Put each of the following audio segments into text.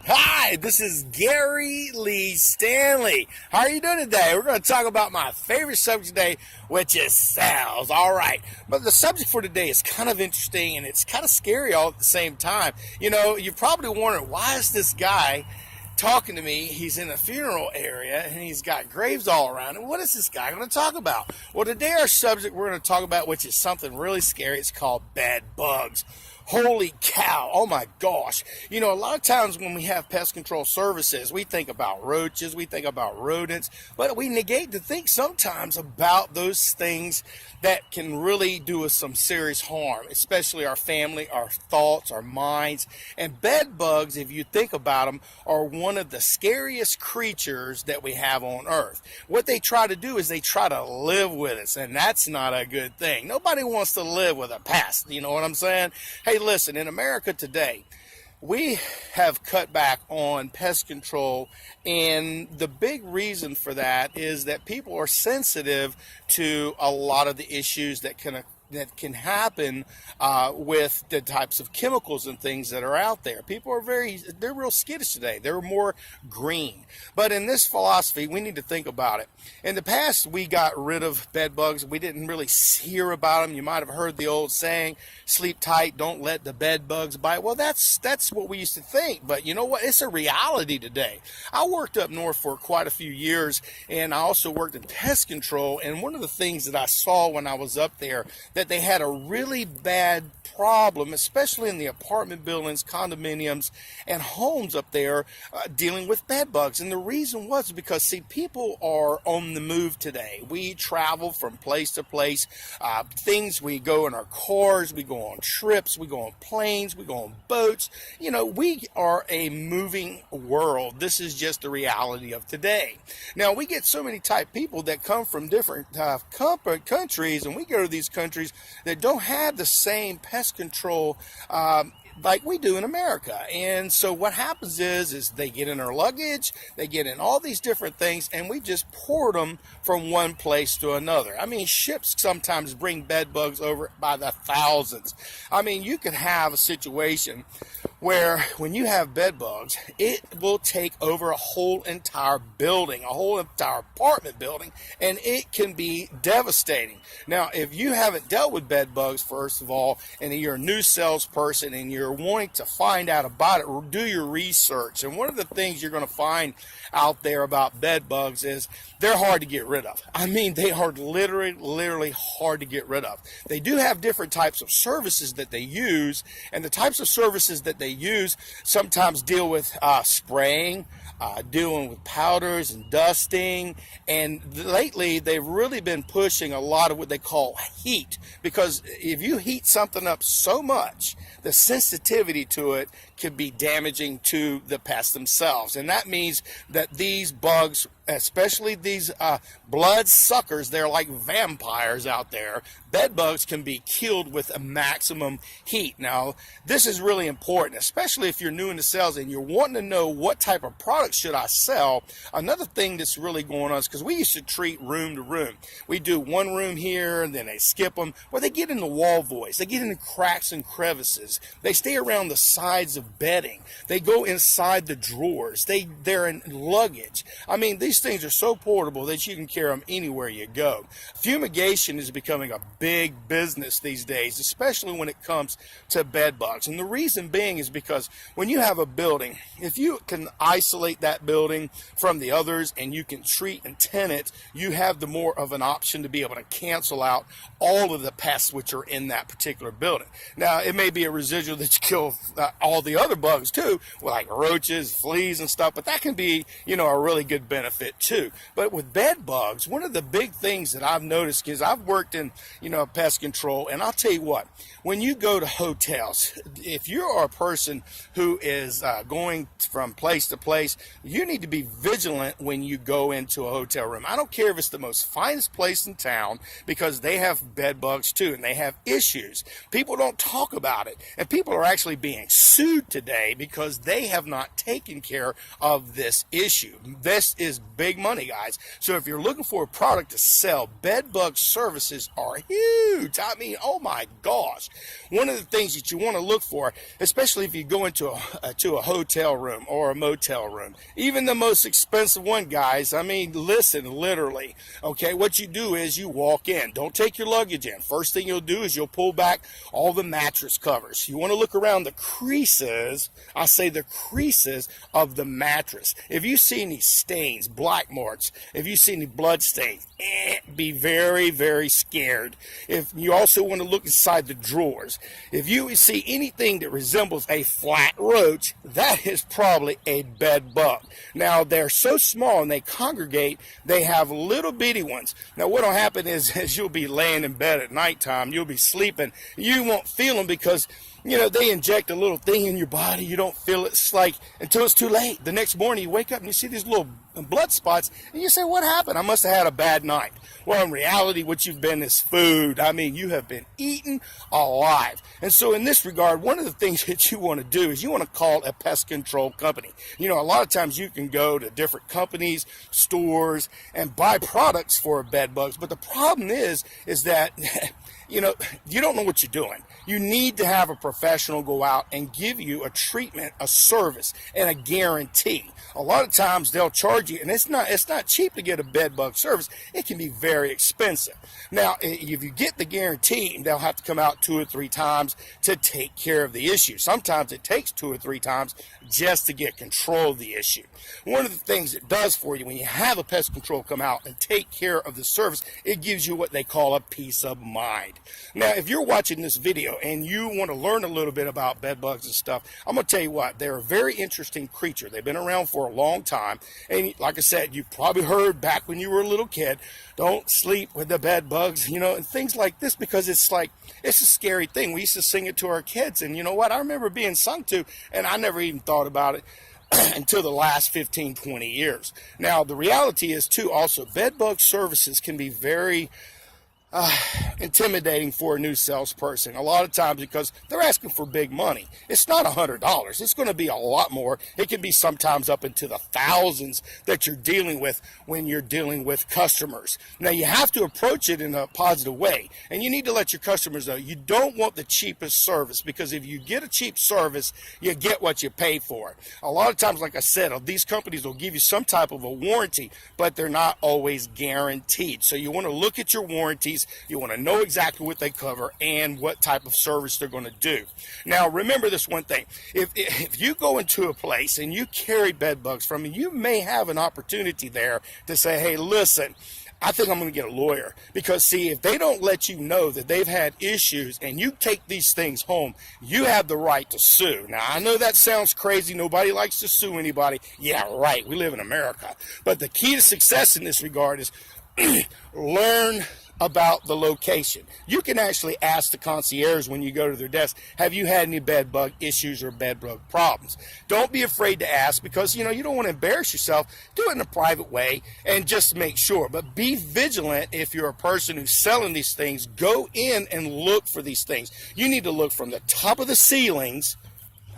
Hi, this is Gary Lee Stanley. How are you doing today? We're going to talk about my favorite subject today, which is sales. All right. But the subject for today is kind of interesting and it's kind of scary all at the same time. You know, you're probably wondering, why is this guy talking to me? He's in a funeral area and he's got graves all around him. What is this guy going to talk about? Well, today our subject we're going to talk about, which is something really scary. It's called bed bugs. Holy cow. Oh my gosh. You know, a lot of times when we have pest control services, we think about roaches, we think about rodents, but we negate to think sometimes about those things that can really do us some serious harm, especially our family, our thoughts, our minds. And bed bugs, if you think about them, are one of the scariest creatures that we have on earth. What they try to do is they try to live with us, and that's not a good thing. Nobody wants to live with a pest, you know what I'm saying? Hey, listen, in America today, we have cut back on pest control, and the big reason for that is that people are sensitive to a lot of the issues that can happen with the types of chemicals and things that are out there. People are they're real skittish today. They're more green. But in this philosophy, we need to think about it. In the past, we got rid of bed bugs. We didn't really hear about them. You might have heard the old saying, sleep tight, don't let the bed bugs bite. Well, that's what we used to think. But you know what? It's a reality today. I worked up north for quite a few years, and I also worked in pest control. And one of the things that I saw when I was up there, that they had a really bad problem, especially in the apartment buildings, condominiums, and homes up there dealing with bed bugs. And the reason was because, see, people are on the move today. We travel from place to place. We go in our cars, we go on trips, we go on planes, we go on boats. You know, we are a moving world. This is just the reality of today. Now, we get so many type people that come from different countries, and we go to these countries that don't have the same pest control like we do in America. And so what happens is they get in our luggage, they get in all these different things, and we just port them from one place to another. I mean, ships sometimes bring bed bugs over by the thousands. I mean, you could have a situation where when you have bed bugs, it will take over a whole entire building, a whole entire apartment building, and it can be devastating. Now, if you haven't dealt with bed bugs, first of all, and you're a new salesperson and you're wanting to find out about it, do your research. And one of the things you're going to find out there about bed bugs is they're hard to get rid of. I mean, they are literally hard to get rid of. They do have different types of services that they use, and the types of services that they use sometimes deal with spraying, dealing with powders and dusting, and lately they've really been pushing a lot of what they call heat, because if you heat something up so much, the sensitivity to it could be damaging to the pests themselves. And that means that these bugs, especially these blood suckers, they're like vampires out there. Bed bugs can be killed with a maximum heat. Now, this is really important, especially if you're new into sales and you're wanting to know what type of product should I sell. Another thing that's really going on is because we used to treat room to room. We do one room here, and then they skip them. Well, they get in the wall voids. They get into cracks and crevices. They stay around the sides of bedding. They go inside the drawers. They're in luggage. I mean, these things are so portable that you can carry them anywhere you go. Fumigation is becoming a big business these days, especially when it comes to bed bugs. And the reason being is because when you have a building, if you can isolate that building from the others and you can treat and tenant, you have the more of an option to be able to cancel out all of the pests which are in that particular building. Now, it may be a residual that you kill all the other bugs too, like roaches, fleas and stuff, but that can be, a really good benefit too. But with bed bugs, one of the big things that I've noticed is I've worked in, pest control, and I'll tell you what, when you go to hotels, if you are a person who is going from place to place, you need to be vigilant when you go into a hotel room. I don't care if it's the most finest place in town, because they have bed bugs too, and they have issues. People don't talk about it, and people are actually being sued today because they have not taken care of this issue. This is big money, guys. So if you're looking for a product to sell, bed bug services are huge. I mean, oh my gosh. One of the things that you want to look for, especially if you go into a hotel room or a motel room, even the most expensive one, guys, I mean, listen, literally, okay, what you do is you walk in. Don't take your luggage in. First thing you'll do is you'll pull back all the mattress covers. You want to look around the creases, I say the creases of the mattress. If you see any stains, black marks, if you see any blood stains, be very, very scared. If you also want to look inside the drawers, if you see anything that resembles a flat roach, that is probably a bed bug. Now, they're so small and they congregate, they have little bitty ones. Now, what will happen is you'll be laying in bed at nighttime, you'll be sleeping, you won't feel them because, you know, they inject a little thing in your body. You don't feel it. It's like until it's too late. The next morning you wake up and you see these little blood spots and you say, what happened? I must have had a bad night. Well, in reality, what you've been is food. I mean, you have been eaten alive. And so in this regard, one of the things that you want to do is you want to call a pest control company. You know, a lot of times you can go to different companies, stores, and buy products for bed bugs. But the problem is that you know, you don't know what you're doing. You need to have a professional go out and give you a treatment, a service, and a guarantee. A lot of times they'll charge you, and it's not cheap to get a bed bug service. It can be very expensive. Now, if you get the guarantee, they'll have to come out 2 or 3 times to take care of the issue. Sometimes it takes 2 or 3 times just to get control of the issue. One of the things it does for you when you have a pest control come out and take care of the service, it gives you what they call a peace of mind. Now, if you're watching this video and you want to learn a little bit about bed bugs and stuff, I'm going to tell you what, they're a very interesting creature. They've been around for a long time. And like I said, you probably heard back when you were a little kid, don't sleep with the bed bugs, you know, and things like this, because it's like, it's a scary thing. We used to sing it to our kids. And you know what? I remember being sung to, and I never even thought about it until the last 15, 20 years. Now, the reality is, too, also, bed bug services can be very intimidating for a new salesperson a lot of times because they're asking for big money. It's not $100. It's going to be a lot more. It can be sometimes up into the thousands that you're dealing with when you're dealing with customers. Now, you have to approach it in a positive way, and you need to let your customers know you don't want the cheapest service, because if you get a cheap service, you get what you pay for. A lot of times, like I said, these companies will give you some type of a warranty, but they're not always guaranteed. So you want to look at your warranties. You want to know exactly what they cover and what type of service they're going to do. Now, remember this one thing. If you go into a place and you carry bed bugs from them, you may have an opportunity there to say, hey, listen, I think I'm going to get a lawyer. Because, see, if they don't let you know that they've had issues and you take these things home, you have the right to sue. Now, I know that sounds crazy. Nobody likes to sue anybody. Yeah, right. We live in America. But the key to success in this regard is learn about the location. You can actually ask the concierge when you go to their desk, have you had any bed bug issues or bed bug problems? Don't be afraid to ask, because you know you don't want to embarrass yourself. Do it in a private way and just make sure. But be vigilant. If you're a person who's selling these things, go in and look for these things. You need to look from the top of the ceilings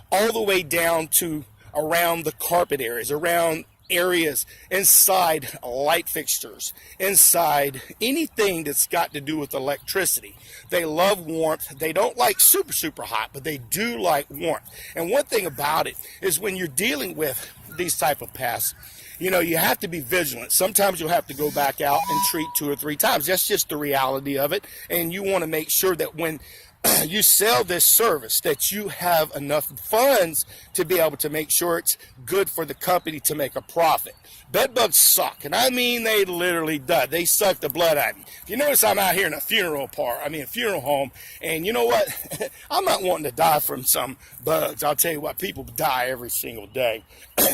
all the way down to around the carpet areas, around areas, inside light fixtures, inside anything that's got to do with electricity. They love warmth. They don't like super, super hot, but they do like warmth. And one thing about it is when you're dealing with these type of pests, you know, you have to be vigilant. Sometimes you'll have to go back out and treat 2 or 3 times. That's just the reality of it. And you want to make sure that when you sell this service, that you have enough funds to be able to make sure it's good for the company to make a profit. Bed bugs suck, and I mean they literally do. They suck the blood out of you. If you notice, I'm out here in a funeral home, and you know what? I'm not wanting to die from some bugs. I'll tell you what, people die every single day.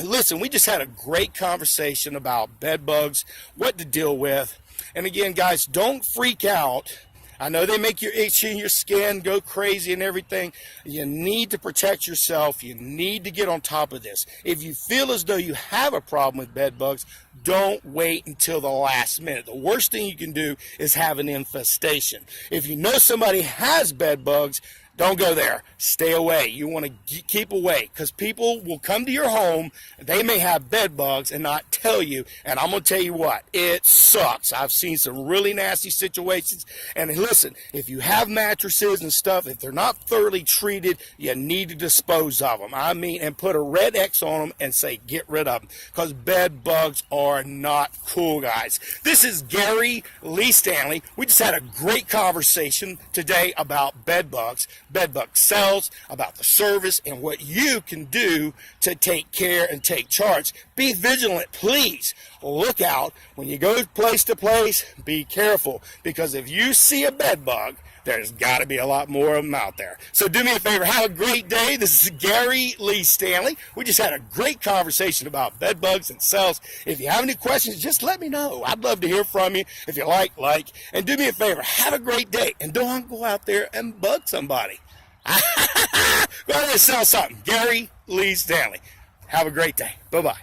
Listen, we just had a great conversation about bed bugs, what to deal with. And again, guys, don't freak out I know they make your itchy and your skin go crazy and everything. You need to protect yourself. You need to get on top of this. If you feel as though you have a problem with bed bugs, don't wait until the last minute. The worst thing you can do is have an infestation. If you know somebody has bed bugs, don't go there. Stay away. You want to keep away, because people will come to your home. They may have bed bugs and not tell you. And I'm going to tell you what, it sucks. I've seen some really nasty situations. And listen, if you have mattresses and stuff, if they're not thoroughly treated, you need to dispose of them. I mean, and put a red X on them and say, get rid of them, because bed bugs are not cool, guys. This is Gary Lee Stanley. We just had a great conversation today about bed bugs, bed bug cells, about the service, and what you can do to take care and take charge. Be vigilant, please. Look out when you go place to place. Be careful, because if you see a bed bug, there's got to be a lot more of them out there. So do me a favor, have a great day. This is Gary Lee Stanley. We just had a great conversation about bed bugs and cells. If you have any questions, just let me know. I'd love to hear from you. If you like. And do me a favor, have a great day. And don't go out there and bug somebody. Go out there and sell something. Gary Lee Stanley. Have a great day. Bye-bye.